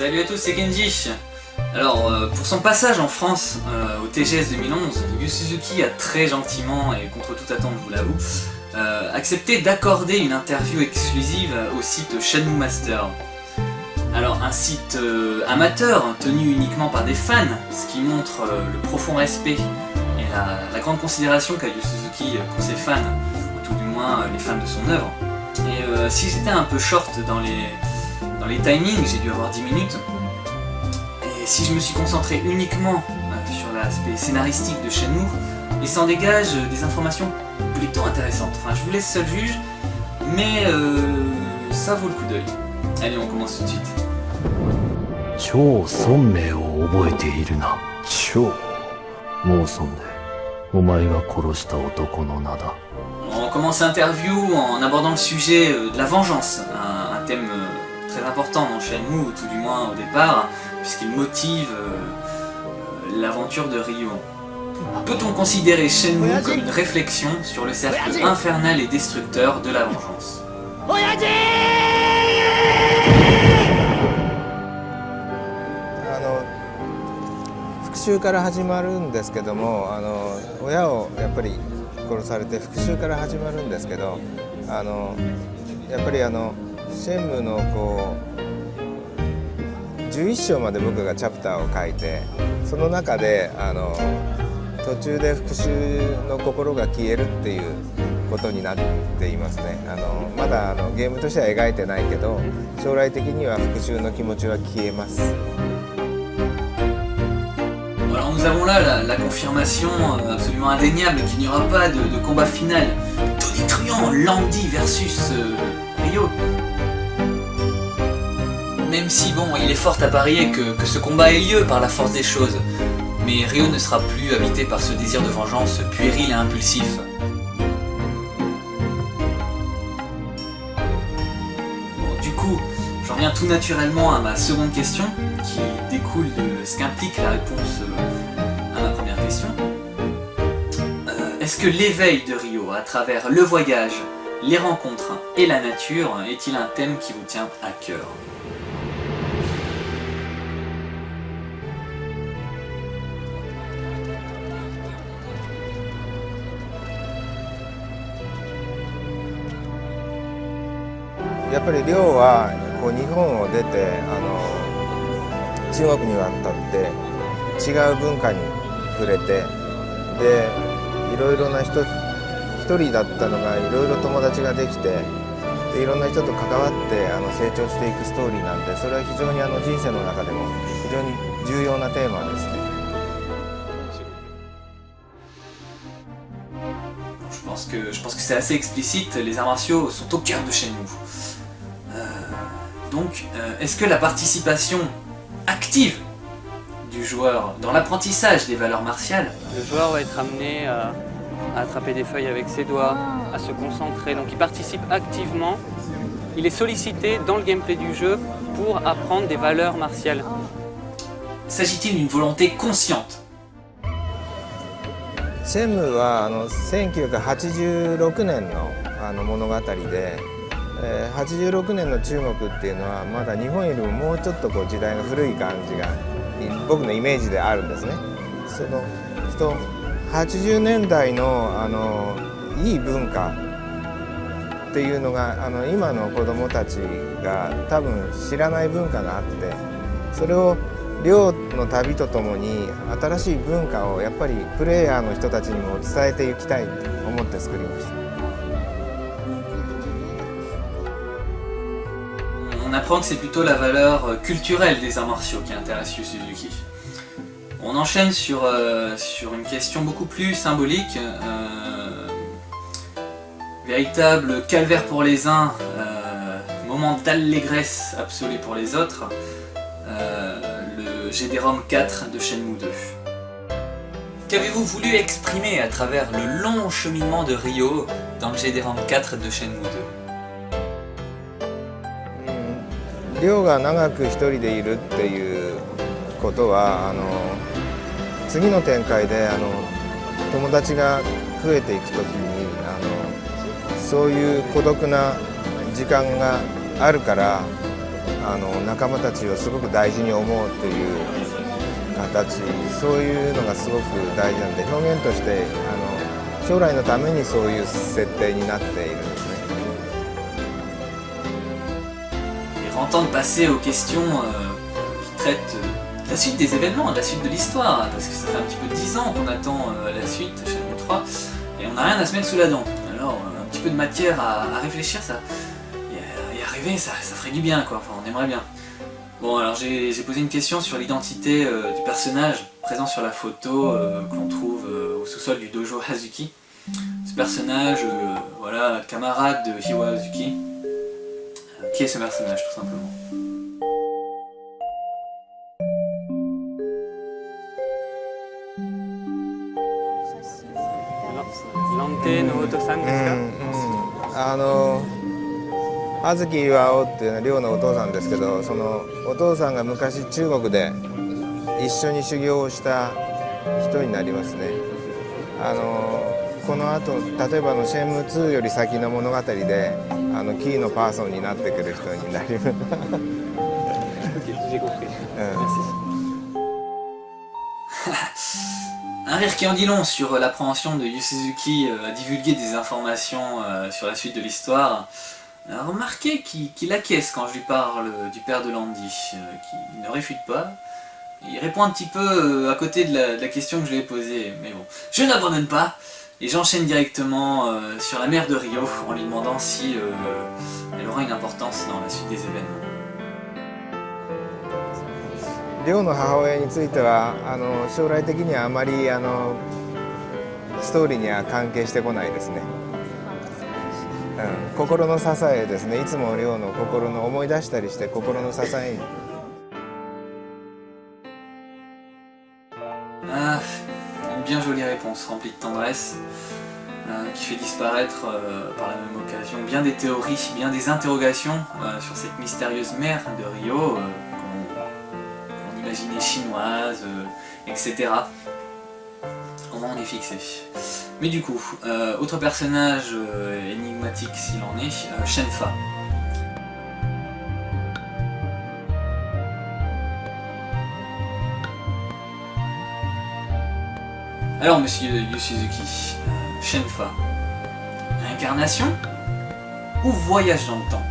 Salut à tous, c'est Kenji. Alors, pour son passage en France au TGS 2011, Yu Suzuki a très gentiment, et contre toute attente je vous l'avoue, accepté d'accorder une interview exclusive au site Shenmue Master. Alors, un site amateur, tenu uniquement par des fans, ce qui montre le profond respect et la grande considération qu'a Yu Suzuki pour ses fans, ou tout du moins les fans de son œuvre. Et si j'étais un peu short dans les timings, j'ai dû avoir 10 minutes, et si je me suis concentré uniquement sur l'aspect scénaristique de Shenmue, il s'en dégage des informations plutôt intéressantes. Enfin, je vous laisse seul juge, mais ça vaut le coup d'œil. Allez, on commence tout de suite. 超尊名を覚えているな。超もうそんでお前が殺した男の名だ。 On commence l'interview en abordant le sujet de la vengeance, un thème très important dans Shenmue, ou tout du moins au départ, puisqu'il motive l'aventure de Ryo. Peut-on considérer Shenmue comme une réflexion sur le cercle infernal et destructeur de la vengeance? 復讐から始まるんですけども、親をやっぱり殺されて復讐から始まるんですけど、やっぱりシェンムーのこう11章まで僕がチャプターを書いて、その中で途中で復讐の心が消えるっていうことになっていますね。まだゲームとしては描いてないけど、将来的には復讐の気持ちは消えます。 Alors nous avons là la confirmation absolument indéniable qu'il n'y aura pas de combat final tonitruant Landy versus Ryo. Même si bon, il est fort à parier que ce combat ait lieu par la force des choses, mais Ryo ne sera plus habité par ce désir de vengeance puéril et impulsif. Bon, du coup, j'en viens tout naturellement à ma seconde question, qui découle de ce qu'implique la réponse à ma première question. Est-ce que l'éveil de Ryo à travers le voyage, les rencontres et la nature est-il un thème qui vous tient à cœur? Yaっぱり亮はこう日本を出て中国に渡って違う文化に触れて、でいろいろな人一人だったのがいろいろ友達ができて、でいろんな人と関わって成長していくストーリーなんで、それは非常に人生の中でも非常に重要なテーマですね。Je pense que c'est assez explicite, les arts martiaux sont au cœur de Shenmue. Donc, est-ce que la participation active du joueur dans l'apprentissage des valeurs martiales... Le joueur va être amené à attraper des feuilles avec ses doigts, à se concentrer, donc il participe activement. Il est sollicité dans le gameplay du jeu pour apprendre des valeurs martiales. S'agit-il d'une volonté consciente? シェンムーは1986年の物語で、86年の中国っていうのはまだ日本よりももうちょっとこう時代が古い感じが僕のイメージであるんですね。その80年代のいい文化っていうのが今の子どもたちが多分知らない文化があって、それを亮の旅とともに新しい文化をやっぱりプレイヤーの人たちにも伝えていきたいと思って作りました。 On apprend que c'est plutôt la valeur culturelle des arts martiaux qui intéresse Yu Suzuki. On enchaîne sur une question beaucoup plus symbolique. Véritable calvaire pour les uns, moment d'allégresse absolue pour les autres. Le GDROM 4 de Shenmue 2. Qu'avez-vous voulu exprimer à travers le long cheminement de Ryo dans le GDROM 4 de Shenmue 2? 亮が長く一人でいるっていうことは次の展開で友達が増えていくときにそういう孤独な時間があるから仲間たちをすごく大事に思うという形、そういうのがすごく大事なんで、表現として将来のためにそういう設定になっているんですね。Il est grand temps de passer aux questions qui traitent de la suite des événements, de la suite de l'histoire, parce que ça fait un petit peu 10 ans qu'on attend la suite, Shenmue 3, et on n'a rien à se mettre sous la dent. Alors un petit peu de matière à réfléchir, ça, y arriver, ça ferait du bien, quoi. Enfin, on aimerait bien. Bon, alors j'ai posé une question sur l'identité du personnage présent sur la photo que l'on trouve au sous-sol du dojo Hazuki. Ce personnage, voilà, camarade de Hiwa Hazuki. Qui est ce personnage, tout simplement? Lante no Oto-san ですか？葉月巌っていうのは亮のお父さんですけど、そのお父さんが昔中国で一緒に修行をした人になりますね。この後例えばシェンムー2より先の物語でキーのパーソンになってくる人になります。Un rire qui en dit long sur l'appréhension de Yu Suzuki à divulguer des informations sur la suite de l'histoire. Remarquez qu'il acquiesce quand je lui parle du père de Landy, qu'il ne réfute pas. Il répond un petit peu à côté de la question que je lui ai posée, mais bon, je n'abandonne pas. Et j'enchaîne directement sur la mère de Ryo en lui demandant si elle aura une importance dans la suite des événements. 亮の母親については将来的にはあまりストーリーには関係してこないですね。心の支えですね。いつも亮の心の思い出したりして心の支えに。Ah, une bien jolie réponse, remplie de tendresse, qui fait disparaître par la même occasion bien des théories, bien des interrogations sur cette mystérieuse mère de Ryo, qu'on imaginait chinoise, etc. Au moins on est fixé. Mais du coup, autre personnage énigmatique s'il en est, Shenfa. Alors monsieur Yu Suzuki, Shenfa, réincarnation ou voyage dans le temps?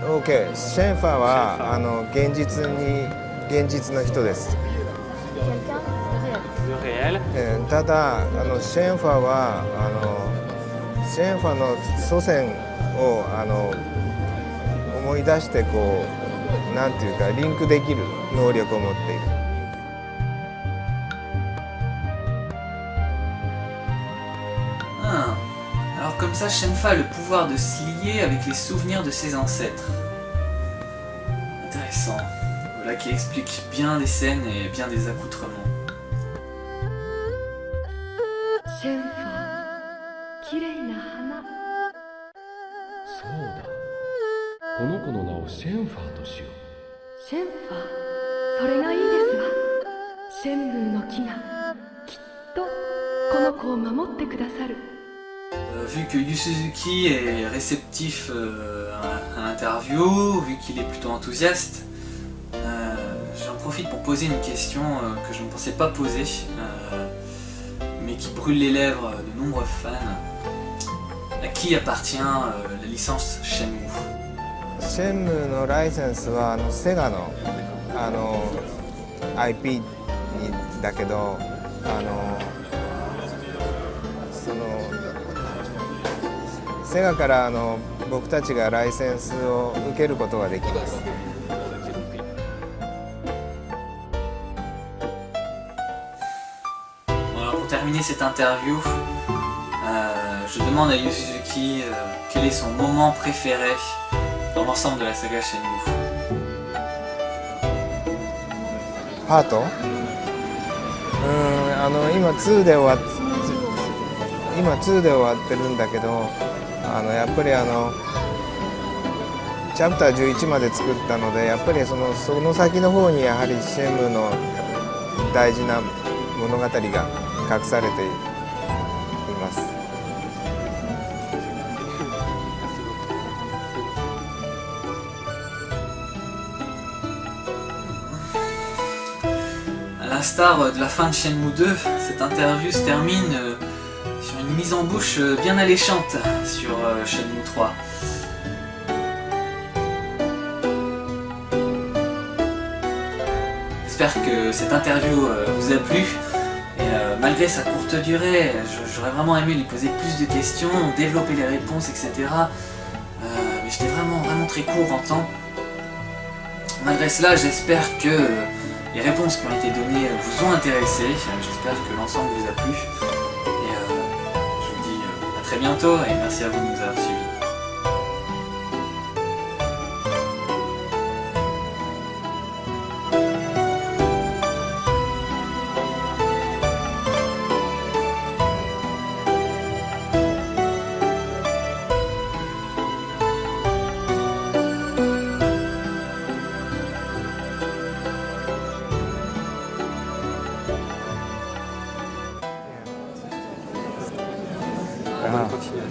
OK、シェンファは現実の人です。ただシェンファはシェンファの祖先を思い出してなんていうかリンクできる能力を持っている。Alors comme ça, Shenfa a le pouvoir de se lier avec les souvenirs de ses ancêtres. Intéressant. Voilà qui explique bien des scènes et bien des accoutrements. シェンファー、綺麗な花。そうだ。この子の名をシェンファーとしよう。シェンファー、それがいいですわ。シェンムーの木がきっとこの子を守ってくださる。Vu que Yu Suzuki est réceptif à l'interview, vu qu'il est plutôt enthousiaste, j'en profite pour poser une question que je ne pensais pas poser, mais qui brûle les lèvres de nombreux fans. À qui appartient la licence Shenmue? シェンムーのライセンスはセガのIP だけどセガから僕たちがライセンスを受けることができます。Voilà, pour terminer cette interview, je demande à Yu Suzuki quel est son moment préféré dans l'ensemble de la saga Shenmue. パート？今2で終わってるんだけど。やっぱりチャプター11まで作ったのでやっぱりその先の方にやはりシェンムーの大事な物語が隠されています。l'instar de la fin de Shenmue 2, cette interview se termine sur une mise en bouche bien alléchante sur Shenmue 3. J'espère que cette interview vous a plu. Et malgré sa courte durée, j'aurais vraiment aimé lui poser plus de questions, développer les réponses, etc. Mais j'étais vraiment très court en temps. Malgré cela, j'espère que les réponses qui ont été données vous ont intéressé. J'espère que l'ensemble vous a plu. Et je vous dis à très bientôt et merci à vous de nous avoir suivis.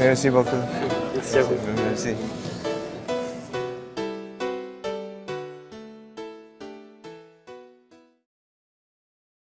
Merci beaucoup. Merci à vous. Merci.